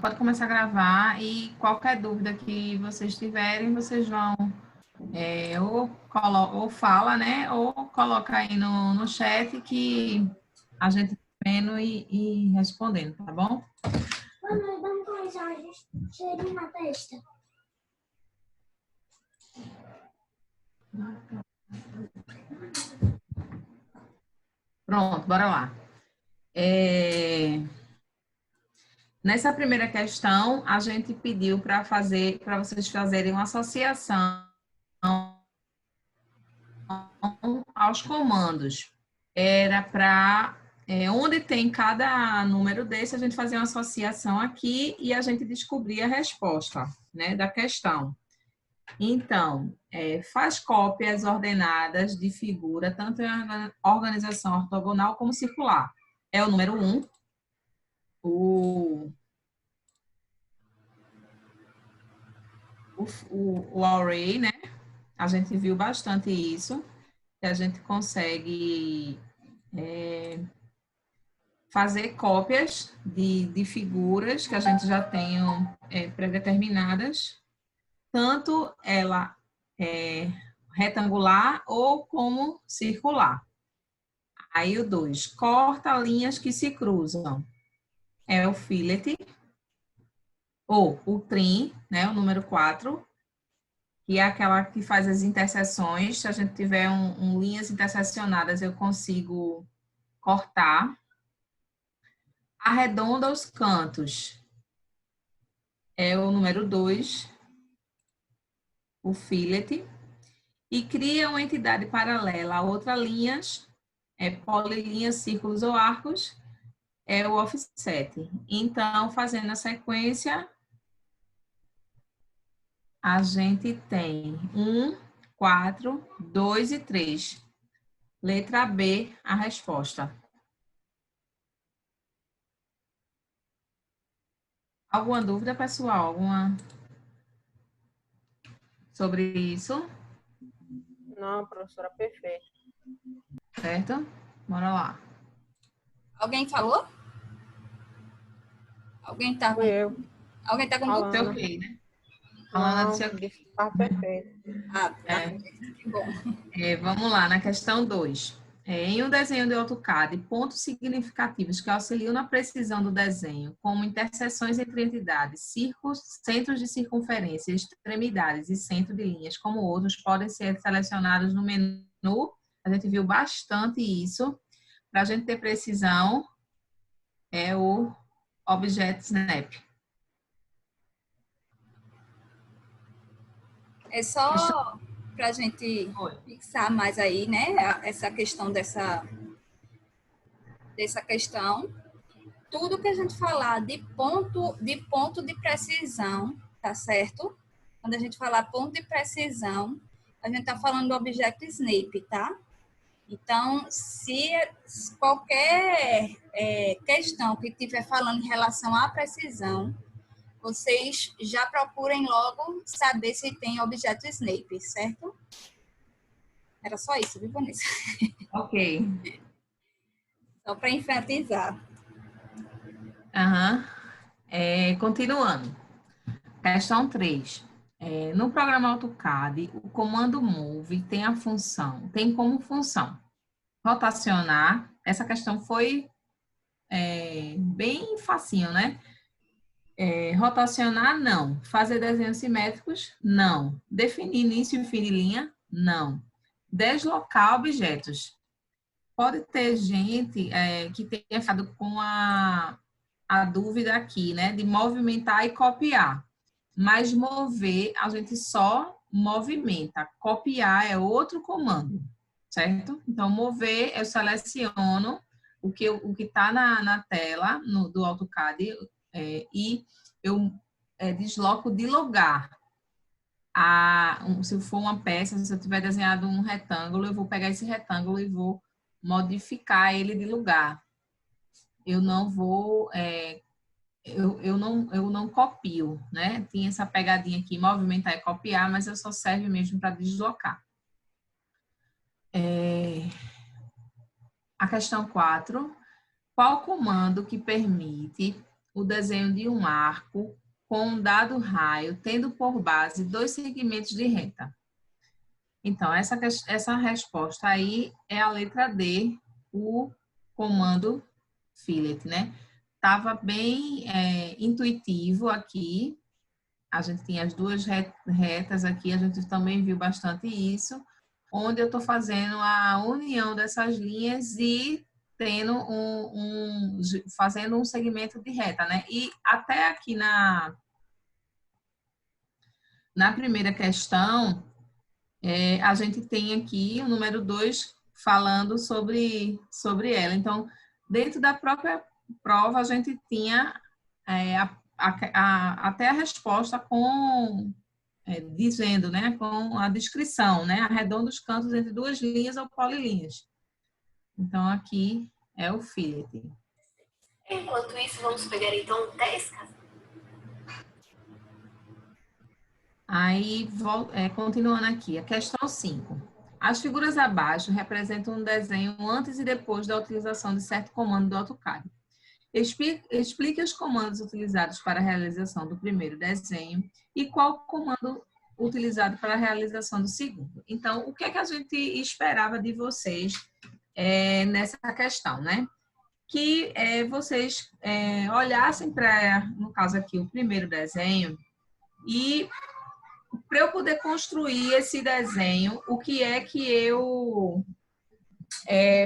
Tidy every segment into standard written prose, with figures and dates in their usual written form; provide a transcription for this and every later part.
pode começar a gravar e qualquer dúvida que vocês tiverem, vocês vão ou fala, né? Ou coloca aí no chat que a gente tá vendo e respondendo, tá bom? Mamãe, vamos começar um cheirinho na testa. Pronto, bora lá. Nessa primeira questão, a gente pediu para vocês fazerem uma associação aos comandos. Era para onde tem cada número desse, a gente fazia uma associação aqui e a gente descobria a resposta, né, da questão. Então, faz cópias ordenadas de figura, tanto em organização ortogonal como circular. É o número 1. O array, né? A gente viu bastante isso, que a gente consegue fazer cópias de figuras que a gente já tem pré-determinadas, tanto ela retangular ou como circular. Aí o 2, corta linhas que se cruzam. É o fillet, ou o trim, né, o número 4, que é aquela que faz as interseções. Se a gente tiver linhas intersecionadas, eu consigo cortar. Arredonda os cantos. É o número 2, o fillet. E cria uma entidade paralela a outras linhas, polilinhas, círculos ou arcos, é o offset. Então, fazendo a sequência, a gente tem 1, 4, 2 e 3. Letra B, a resposta. Alguma dúvida, pessoal? Alguma sobre isso? Não, professora, perfeito. Certo? Bora lá. Alguém falou? Alguém tá com... Alguém tá com dúvida? Ok, né? Falando disse que tá perfeito. Que bom. Vamos lá, na questão 2. Em um desenho de AutoCAD, pontos significativos que auxiliam na precisão do desenho, como interseções entre entidades, círculos, centros de circunferência, extremidades e centro de linhas, como outros, podem ser selecionados no menu. A gente viu bastante isso. Para a gente ter precisão, é o Object Snap. É só para a gente fixar mais aí, né, essa questão dessa questão. Tudo que a gente falar de ponto de precisão, tá certo? Quando a gente falar ponto de precisão, a gente tá falando do Object Snap, tá? Então, se qualquer questão que estiver falando em relação à precisão, vocês já procurem logo saber se tem Object Snap, certo? Era só isso, viu, Vanessa? Ok. Só para enfatizar. Continuando. Questão 3. No programa AutoCAD, o comando Move tem como função rotacionar. Essa questão foi bem facinho, né? Rotacionar, não. Fazer desenhos simétricos, não. Definir início e fim de linha, não. Deslocar objetos. Pode ter gente que tenha ficado com a dúvida aqui, né? De movimentar e copiar. Mas mover, a gente só movimenta. Copiar é outro comando, certo? Então, mover, eu seleciono o que está na tela do AutoCAD e eu desloco de lugar. Se for uma peça, se eu tiver desenhado um retângulo, eu vou pegar esse retângulo e vou modificar ele de lugar. Eu não vou... Eu não copio, né? Tinha essa pegadinha aqui, movimentar e copiar, mas eu só serve mesmo para deslocar. A questão 4. Qual comando que permite o desenho de um arco com um dado raio, tendo por base 2 segmentos de reta. Então, essa resposta aí é a letra D, o comando fillet, né? Estava bem intuitivo aqui. A gente tinha as duas retas aqui, a gente também viu bastante isso, onde eu estou fazendo a união dessas linhas e tendo fazendo um segmento de reta, né? E até aqui na primeira questão, a gente tem aqui o número 2 falando sobre ela. Então, dentro da própria prova, a gente tinha até a resposta dizendo, né, com a descrição, né, arredonda os cantos entre 2 linhas ou polilinhas. Então, aqui é o fillet. Enquanto isso, vamos pegar então 10 casas. Aí, continuando aqui, a questão 5. As figuras abaixo representam um desenho antes e depois da utilização de certo comando do AutoCAD. Explique os comandos utilizados para a realização do primeiro desenho e qual comando utilizado para a realização do segundo. Então, o que é que a gente esperava de vocês nessa questão, né? Que vocês olhassem para, no caso aqui, o primeiro desenho e para eu poder construir esse desenho, o que é que eu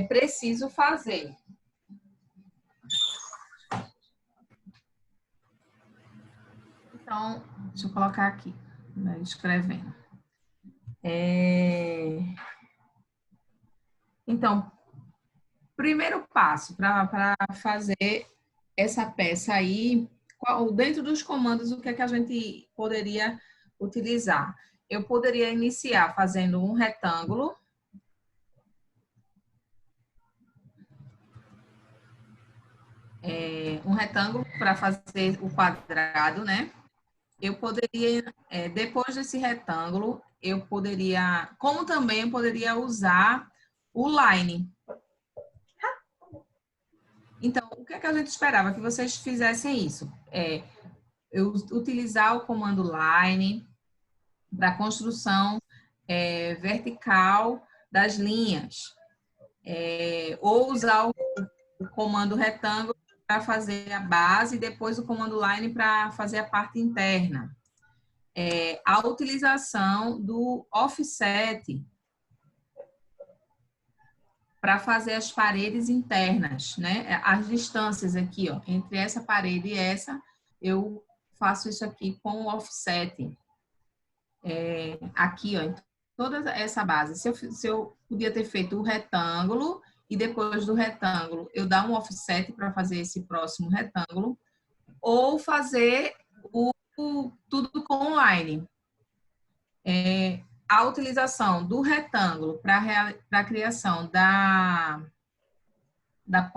preciso fazer? Então, deixa eu colocar aqui, né, escrevendo. Então, primeiro passo para fazer essa peça aí, dentro dos comandos, o que é que a gente poderia utilizar? Eu poderia iniciar fazendo um retângulo. Um retângulo para fazer o quadrado, né? Eu poderia, depois desse retângulo, como também eu poderia usar o line. Então, o que é que a gente esperava? Que vocês fizessem isso. Eu utilizar o comando line para a construção vertical das linhas. Ou usar o comando retângulo para fazer a base e depois o comando line para fazer a parte interna. A utilização do offset para fazer as paredes internas, né? As distâncias aqui, ó, entre essa parede e essa, eu faço isso aqui com o offset. Aqui, ó, em toda essa base. Se eu podia ter feito o retângulo e depois do retângulo eu dar um offset para fazer esse próximo retângulo, ou fazer tudo com line. A utilização do retângulo para a criação da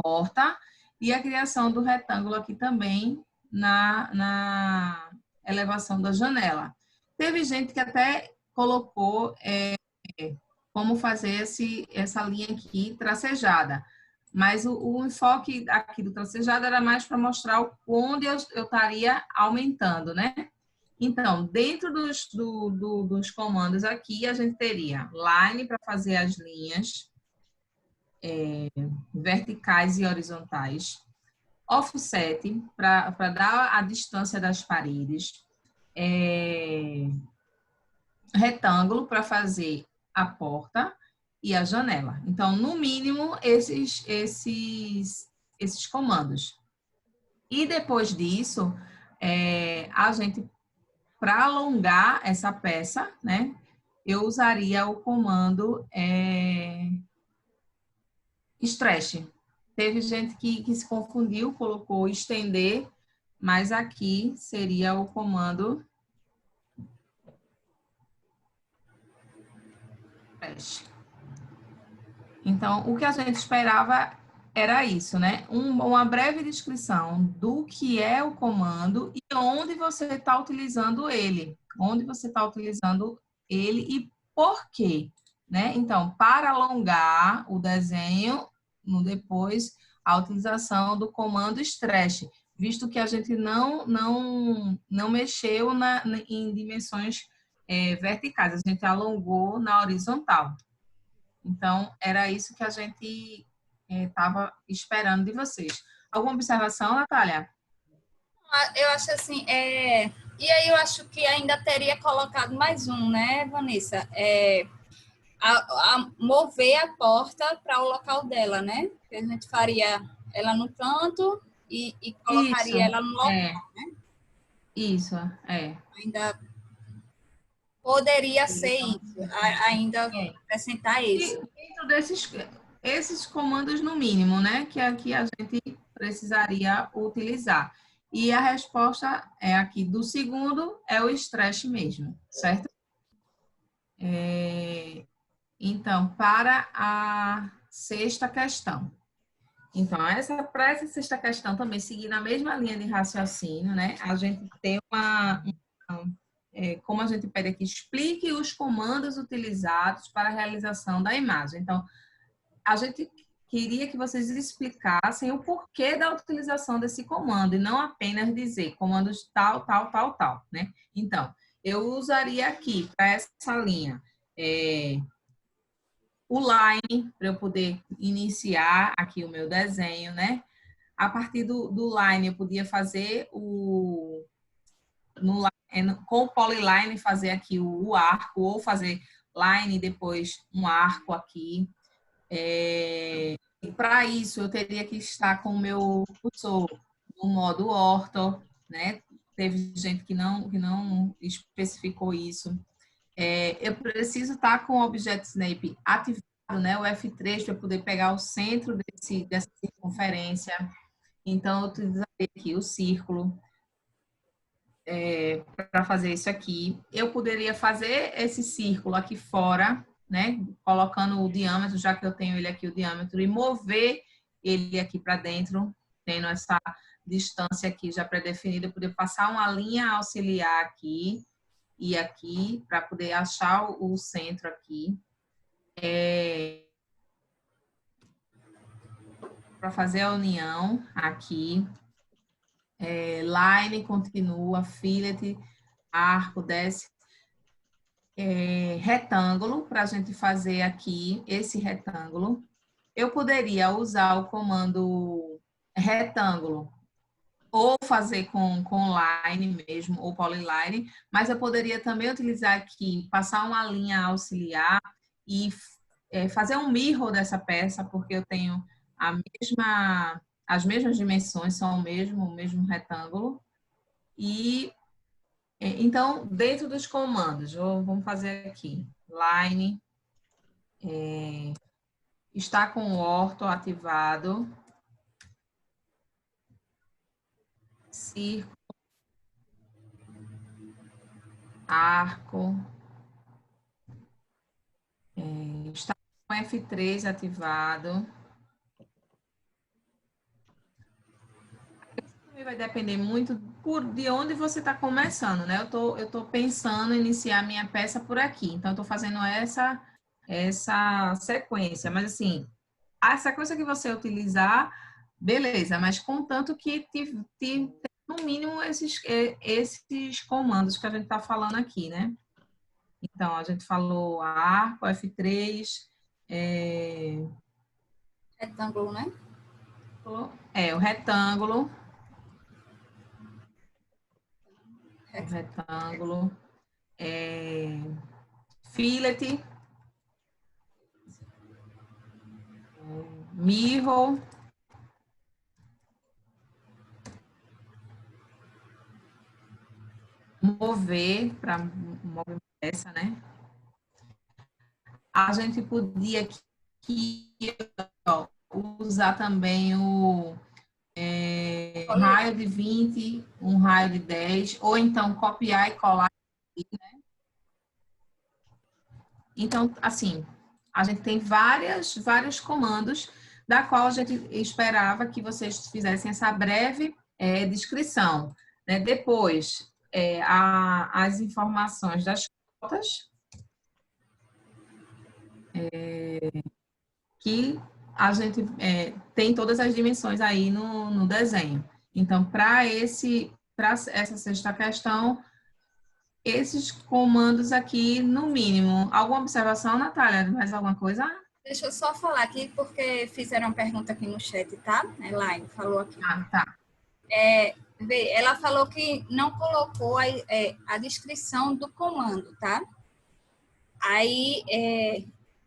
porta e a criação do retângulo aqui também na elevação da janela. Teve gente que até colocou como fazer essa linha aqui tracejada, mas o enfoque aqui do tracejado era mais para mostrar onde eu estaria aumentando, né? Então, dentro dos comandos aqui, a gente teria line para fazer as linhas verticais e horizontais, offset para dar a distância das paredes, retângulo para fazer a porta e a janela. Então, no mínimo, esses comandos. E depois disso, a gente, para alongar essa peça, né, eu usaria o comando stretch. Teve gente que se confundiu, colocou estender, mas aqui seria o comando stretch. Então, o que a gente esperava era isso, né? Uma breve descrição do que é o comando e onde você está utilizando ele. Onde você está utilizando ele e por quê, né? Então, para alongar o desenho, depois, a utilização do comando stretch. visto que a gente não mexeu em dimensões verticais, a gente alongou na horizontal. Então, era isso que a gente estava esperando de vocês. Alguma observação, Natália? Eu acho assim, e aí eu acho que ainda teria colocado mais um, né, Vanessa? A mover a porta para o local dela, né? Que a gente faria ela no canto e Isso, colocaria ela no local, é, né? isso, é. Ainda poderia ser isso, ainda É. acrescentar E esse. dentro esses comandos no mínimo, né, que aqui a gente precisaria utilizar. E a resposta é aqui do segundo é o stretch mesmo, certo? Então, para a sexta questão. Então, para essa sexta questão também seguir na mesma linha de raciocínio, né? A gente tem como a gente pede aqui, explique os comandos utilizados para a realização da imagem. Então, a gente queria que vocês explicassem o porquê da utilização desse comando e não apenas dizer comandos tal, tal, tal, tal, né? Então, eu usaria aqui para essa linha o line para eu poder iniciar aqui o meu desenho, né? A partir do line eu podia fazer com o polyline fazer aqui o arco ou fazer line e depois um arco aqui. E para isso, eu teria que estar com o meu cursor no modo ortho, né? Teve gente que não especificou isso. Eu preciso estar com o Object Snap ativado, né? O F3 para poder pegar o centro dessa circunferência. Então, eu utilizaria aqui o círculo para fazer isso aqui. Eu poderia fazer esse círculo aqui fora, né? Colocando o diâmetro, já que eu tenho ele aqui, o diâmetro, e mover ele aqui para dentro, tendo essa distância aqui já pré-definida, eu poder passar uma linha auxiliar aqui e aqui, para poder achar o centro aqui. Para fazer a união aqui. Line continua, fillet, arco, desce. Retângulo, para a gente fazer aqui esse retângulo. Eu poderia usar o comando retângulo ou fazer com line mesmo, ou polyline, mas eu poderia também utilizar aqui, passar uma linha auxiliar e fazer um mirror dessa peça, porque eu tenho as mesmas dimensões, são o mesmo retângulo. E então, dentro dos comandos, vamos fazer aqui, line, está com o ortho ativado, círculo, arco, está com F3 ativado. Também vai depender muito de onde você está começando, né? Eu tô pensando em iniciar minha peça por aqui, então eu tô fazendo essa sequência, mas assim, a sequência que você utilizar, beleza, mas contanto que no mínimo esses comandos que a gente está falando aqui, né? Então, a gente falou a arco, F3, Retângulo, né? o retângulo, fillet, mirror, mover para mover essa, né? A gente podia aqui, ó, usar também o raio de 20, um raio de 10, ou então copiar e colar. Né? Então, assim, a gente tem vários comandos da qual a gente esperava que vocês fizessem essa breve descrição. Né? Depois, as informações das cotas, que a gente tem todas as dimensões aí no desenho. Então, para essa sexta questão, esses comandos aqui, no mínimo. Alguma observação, Natália? Mais alguma coisa? Deixa eu só falar aqui, porque fizeram uma pergunta aqui no chat, tá? Elaine falou aqui. Ah, tá. Ela falou que não colocou a descrição do comando, tá? Aí,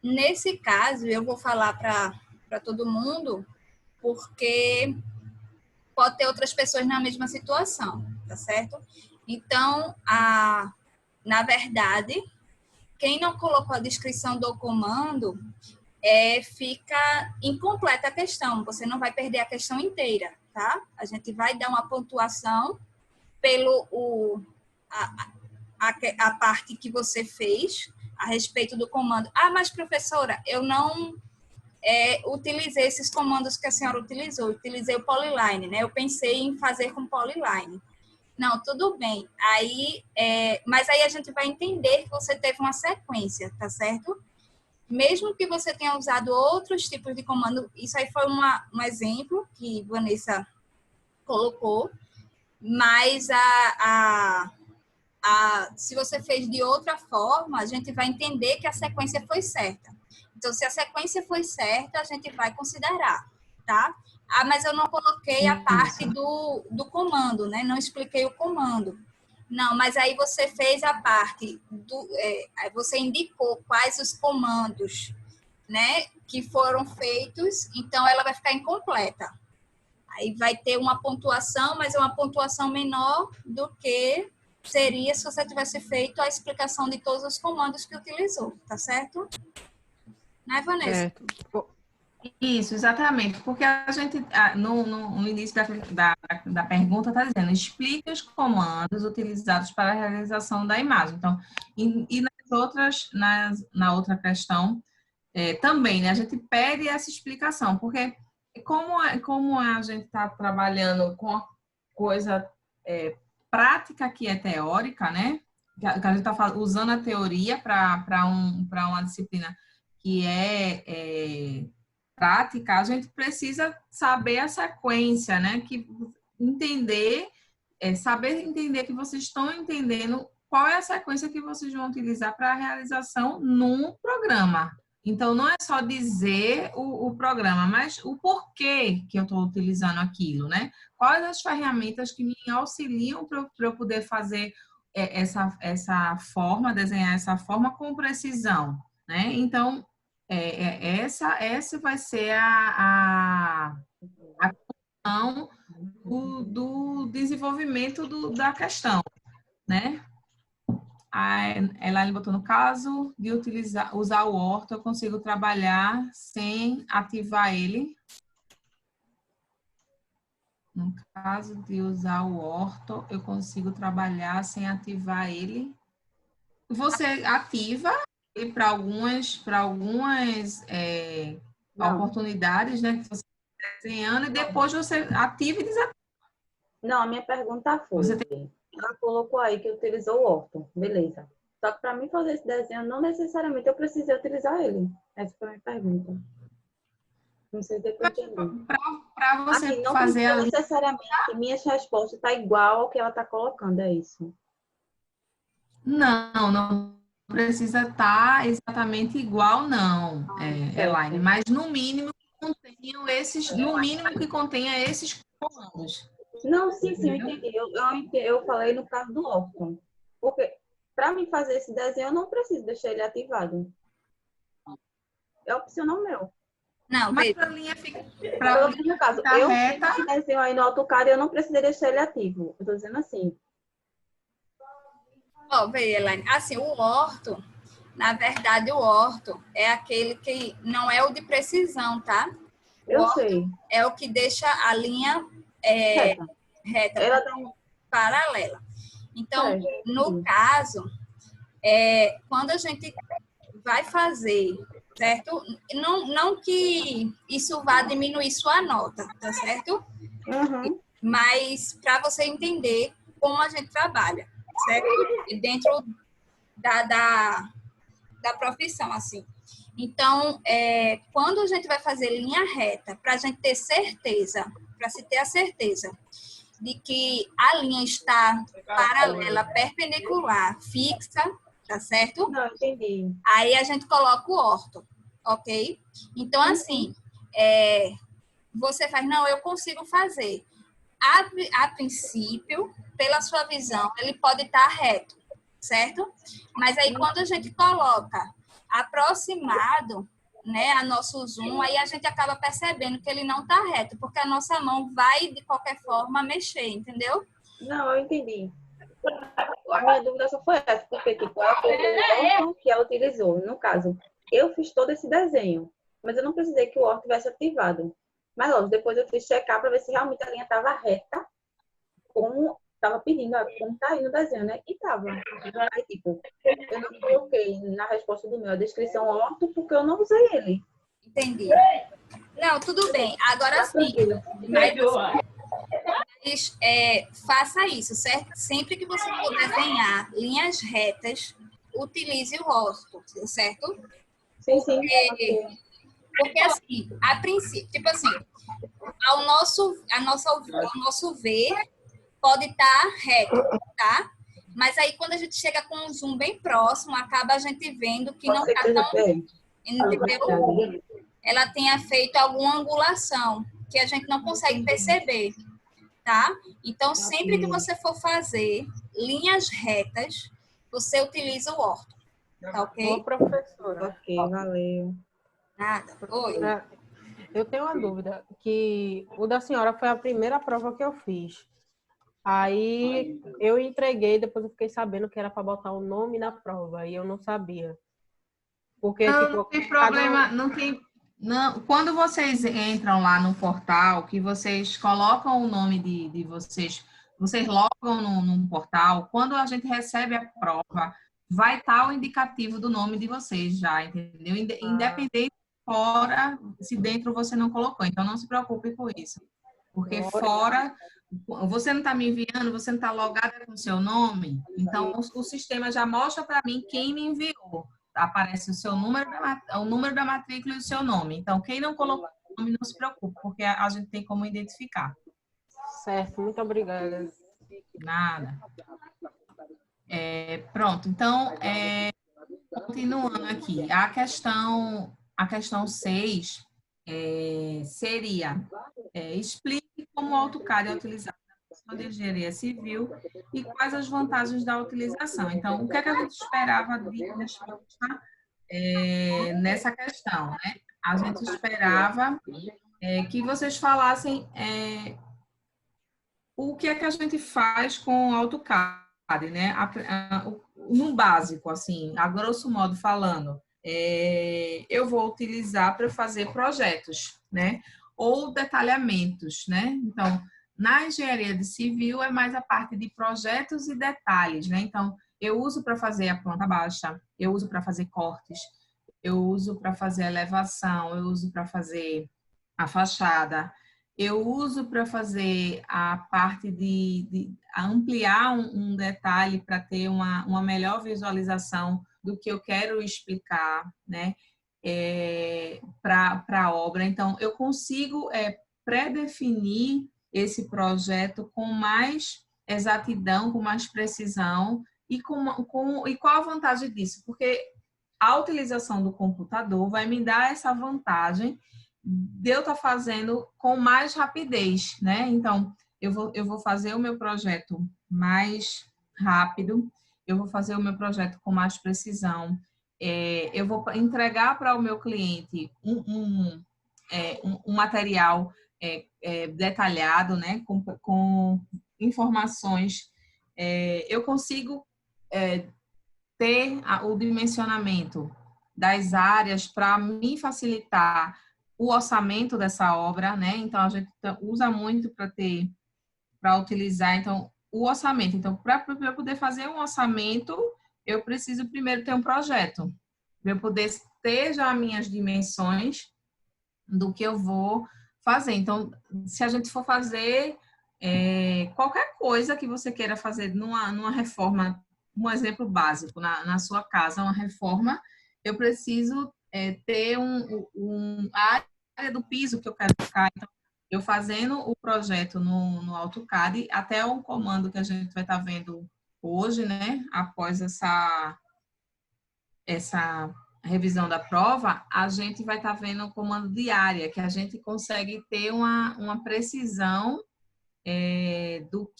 nesse caso, eu vou falar para todo mundo, porque pode ter outras pessoas na mesma situação, tá certo? Então, na verdade, quem não colocou a descrição do comando, fica incompleta a questão. Você não vai perder a questão inteira, tá? A gente vai dar uma pontuação pelo a parte que você fez a respeito do comando. Ah, mas professora, eu não utilizei esses comandos que a senhora utilizou. Utilizei o polyline, né? Eu pensei em fazer com polyline. Não, tudo bem. Aí, mas aí a gente vai entender que você teve uma sequência, tá certo? Mesmo que você tenha usado outros tipos de comando, isso aí foi um exemplo que Vanessa colocou, mas se você fez de outra forma, a gente vai entender que a sequência foi certa. Então, se a sequência foi certa, a gente vai considerar, tá? Ah, mas eu não coloquei a parte do comando, né? Não expliquei o comando. Não, mas aí você fez a parte você indicou quais os comandos, né, que foram feitos, então ela vai ficar incompleta. Aí vai ter uma pontuação, mas é uma pontuação menor do que seria se você tivesse feito a explicação de todos os comandos que utilizou, tá certo? Né, Vanessa? Certo. Isso, exatamente, porque a gente, no início da pergunta, está dizendo, explique os comandos utilizados para a realização da imagem. Então, e nas outras, na outra questão, também, né, a gente pede essa explicação, porque como a gente está trabalhando com a coisa prática que é teórica, né, que a gente está usando a teoria para uma disciplina que prática, a gente precisa saber a sequência, né? Saber entender que vocês estão entendendo qual é a sequência que vocês vão utilizar para a realização num programa. Então, não é só dizer o programa, mas o porquê que eu estou utilizando aquilo, né? Quais as ferramentas que me auxiliam para eu poder fazer essa forma, desenhar essa forma com precisão, né? Então, essa vai ser a questão do desenvolvimento da questão, né? A Elaine botou no caso de usar o orto, eu consigo trabalhar sem ativar ele. No caso de usar o orto, eu consigo trabalhar sem ativar ele. Você ativa para algumas oportunidades, né, que você está desenhando, e depois você ativa e desativa. Não, a minha pergunta foi, ela colocou aí que utilizou o orto, beleza. Só que para mim fazer esse desenho, não necessariamente eu precisei utilizar ele. Essa foi a minha pergunta. Não sei se eu entendi. Para você assim, não fazer precisa necessariamente minhas respostas tá igual ao que ela está colocando, é isso? Não precisa estar exatamente igual, não, Elaine, mas no mínimo que contenha esses comandos. Não, sim, eu entendi. Eu falei no caso do órgão. Porque para mim fazer esse desenho, eu não preciso deixar ele ativado. É opcional meu. Não, mas a linha fica... no caso, eu fiz esse desenho aí no AutoCAD e eu não precisei deixar ele ativo. Eu tô dizendo assim. Vê, Elaine, assim, o orto, na verdade, o orto é aquele que não é o de precisão, tá? Eu sei. É o que deixa a linha reta Ela paralela. Então, no caso, quando a gente vai fazer, certo? Não que isso vá diminuir sua nota, tá certo? Uhum. Mas para você entender como a gente trabalha, certo? Dentro da profissão, assim. Então, quando a gente vai fazer linha reta, para a gente ter certeza, para se ter a certeza de que a linha está paralela, perpendicular, fixa, tá certo? Não, entendi. Aí a gente coloca o orto, ok? Então, assim, você faz, não, eu consigo fazer. A princípio, pela sua visão, ele pode estar reto, certo? Mas aí, quando a gente coloca aproximado, né, a nosso zoom, aí a gente acaba percebendo que ele não está reto, porque a nossa mão vai, de qualquer forma, mexer, entendeu? Não, eu entendi. A minha dúvida só foi essa, porque, tipo, ela colocou o orto que ela utilizou. No caso, eu fiz todo esse desenho, mas eu não precisei que o orto tivesse ativado. Mas, lógico, depois eu fiz checar para ver se realmente a linha estava reta, como estava pedindo, como está aí no desenho, né? E estava. Aí, tipo, eu não coloquei na resposta do meu a descrição orto, porque eu não usei ele. Entendi. Não, tudo bem. Agora Tá sim, tranquilo. mas, faça isso, certo? Sempre que você for desenhar linhas retas, utilize o orto, certo? Sim, sim. Ok. Porque assim, a princípio, tipo assim, ao nosso ver, pode estar reto, tá? Mas aí, quando a gente chega com um zoom bem próximo, acaba a gente vendo que não Pode ser que está seja tão... diferente. Entendeu? Ela tenha feito alguma angulação que a gente não consegue perceber, tá? Então, sempre que você for fazer linhas retas, você utiliza o orto, tá ok? Boa, professora. Ok, valeu. Nada. Oi. Eu tenho uma dúvida, que o da senhora foi a primeira prova que eu fiz. Aí eu entreguei, depois eu fiquei sabendo que era para botar o nome na prova, e eu não sabia. Porque, Não, tipo, não tem problema, não tem. Não, quando vocês entram lá no portal, que vocês colocam o nome de vocês, vocês logam num portal, quando a gente recebe a prova, vai estar o indicativo do nome de vocês já, entendeu? Independente fora, se dentro você não colocou. Então, não se preocupe com isso. Porque fora, você não está me enviando, você não está logada com o seu nome, então o sistema já mostra para mim quem me enviou. Aparece o seu número, o número da matrícula e o seu nome. Então, quem não colocou o nome, não se preocupe, porque a gente tem como identificar. certo, muito obrigada. Nada. Pronto, então, continuando aqui, a questão 6 seria, explique como o AutoCAD é utilizado na de engenharia civil e quais as vantagens da utilização. Então, o que é que a gente esperava de resposta nessa questão, né? A gente esperava que vocês falassem o que é que a gente faz com o AutoCAD, né? No básico, assim, a grosso modo falando, eu vou utilizar para fazer projetos, né? Ou detalhamentos, né? Então, na engenharia de civil é mais a parte de projetos e detalhes, né? Então, eu uso para fazer a planta baixa, eu uso para fazer cortes, eu uso para fazer a elevação, eu uso para fazer a fachada, eu uso para fazer a parte de ampliar um detalhe para ter uma melhor visualização do que eu quero explicar, né? Para a obra. Então, eu consigo pré-definir esse projeto com mais exatidão, com mais precisão. E qual a vantagem disso? Porque a utilização do computador vai me dar essa vantagem de eu estar fazendo com mais rapidez, né? Então, eu vou fazer o meu projeto mais rápido, eu vou fazer o meu projeto com mais precisão, eu vou entregar para o meu cliente um material detalhado, né? Com informações. Eu consigo ter o dimensionamento das áreas para me facilitar o orçamento dessa obra, né? Então, a gente usa muito para utilizar, então, o orçamento. Então, para eu poder fazer um orçamento, eu preciso primeiro ter um projeto, para eu poder ter já as minhas dimensões do que eu vou fazer. Então, se a gente for fazer qualquer coisa que você queira fazer numa reforma, um exemplo básico, na sua casa, uma reforma, eu preciso ter a área do piso que eu quero ficar. Então, eu fazendo o projeto no AutoCAD, até um comando que a gente vai estar vendo hoje, né? Após essa revisão da prova, a gente vai estar vendo o comando de área, que a gente consegue ter uma precisão do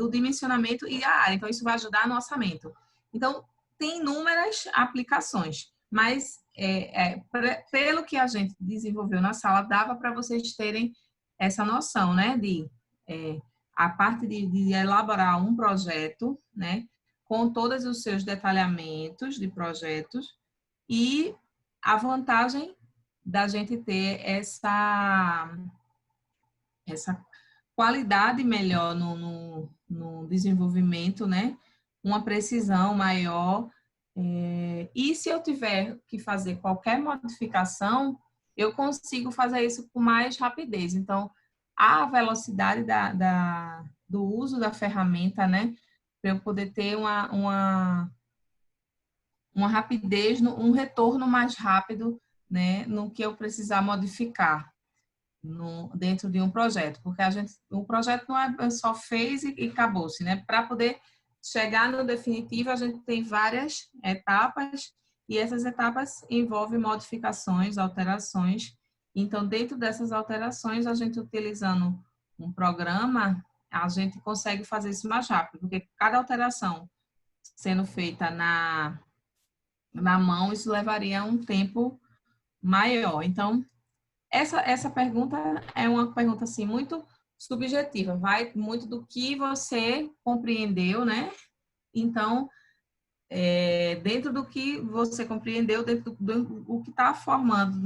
dimensionamento e a área. Então, isso vai ajudar no orçamento. Então, tem inúmeras aplicações, mas pelo que a gente desenvolveu na sala, dava para vocês terem essa noção, né, de a parte de elaborar um projeto, né, com todos os seus detalhamentos de projetos e a vantagem da gente ter essa qualidade melhor no desenvolvimento, né? Uma precisão maior. E se eu tiver que fazer qualquer modificação, eu consigo fazer isso com mais rapidez. Então, a velocidade do uso da ferramenta, né? Para eu poder ter uma rapidez, um retorno mais rápido, né? No que eu precisar modificar dentro de um projeto, porque o projeto não é só fez e acabou-se, né? Para poder chegar no definitivo, a gente tem várias etapas e essas etapas envolvem modificações, alterações. Então, dentro dessas alterações, a gente utilizando um programa, a gente consegue fazer isso mais rápido, porque cada alteração sendo feita na mão, isso levaria um tempo maior. Então, essa pergunta é uma pergunta, assim, muito subjetiva. Vai muito do que você compreendeu, né? Então, dentro do que você compreendeu, dentro do que está formando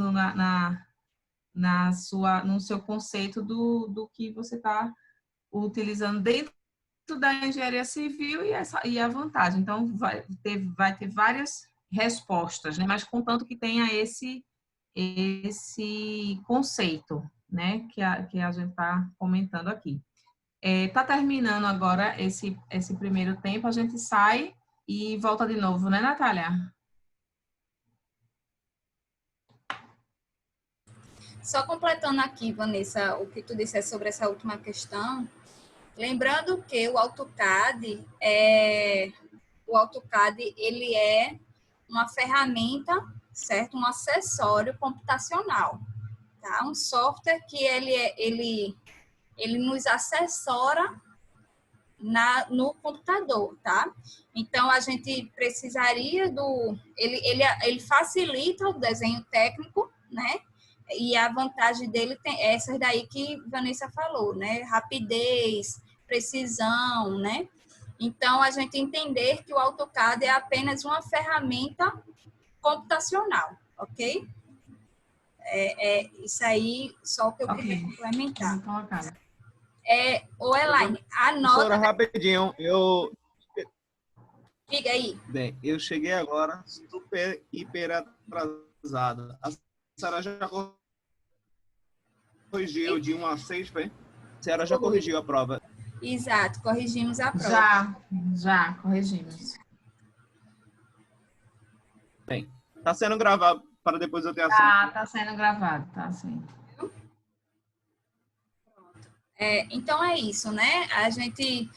no seu conceito do que você está utilizando dentro da engenharia civil e a vantagem. Então, vai ter várias respostas, né? Mas contanto que tenha esse conceito, né, que a gente está comentando aqui. Está terminando agora esse primeiro tempo, a gente sai e volta de novo, né, Natália? Só completando aqui, Vanessa, o que tu disseste sobre essa última questão, lembrando que o AutoCAD ele é uma ferramenta, certo? Um acessório computacional, tá? Um software que ele nos assessora no computador, tá? Então, a gente precisaria ele facilita o desenho técnico, né? E a vantagem dele é essas daí que Vanessa falou, né? Rapidez, precisão, né? Então, a gente entender que o AutoCAD é apenas uma ferramenta computacional, ok? Isso aí, só o que eu queria complementar. Ô, Elaine, Professora, anota... rapidinho, Diga aí. Bem, eu cheguei agora super, hiper atrasada. A senhora já corrigiu de 1 a 6, foi? A senhora já corrigiu a prova? Exato, corrigimos a prova. Já corrigimos. Bem, está sendo gravado para depois eu ter acesso. Tá sendo gravado, tá sim. Então é isso, né? A gente,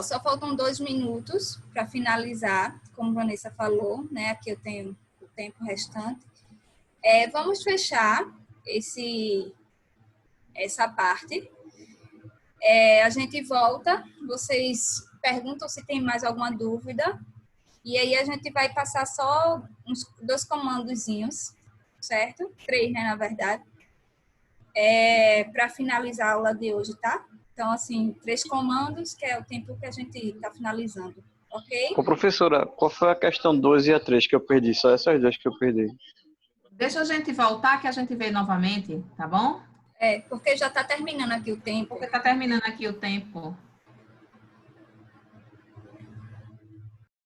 só faltam 2 minutos para finalizar, como Vanessa falou, né? Aqui eu tenho o tempo restante. Vamos fechar essa parte. A gente volta, vocês perguntam se tem mais alguma dúvida, e aí a gente vai passar só uns 2 comandozinhos, certo? 3, né, na verdade, para finalizar a aula de hoje, tá? Então, assim, 3 comandos, que é o tempo que a gente está finalizando, ok? Ô, professora, qual foi a questão 2 e a 3 que eu perdi? Só essas 2 que eu perdi. Deixa a gente voltar, que a gente vê novamente, tá bom? Porque já está terminando aqui o tempo. Porque está terminando aqui o tempo.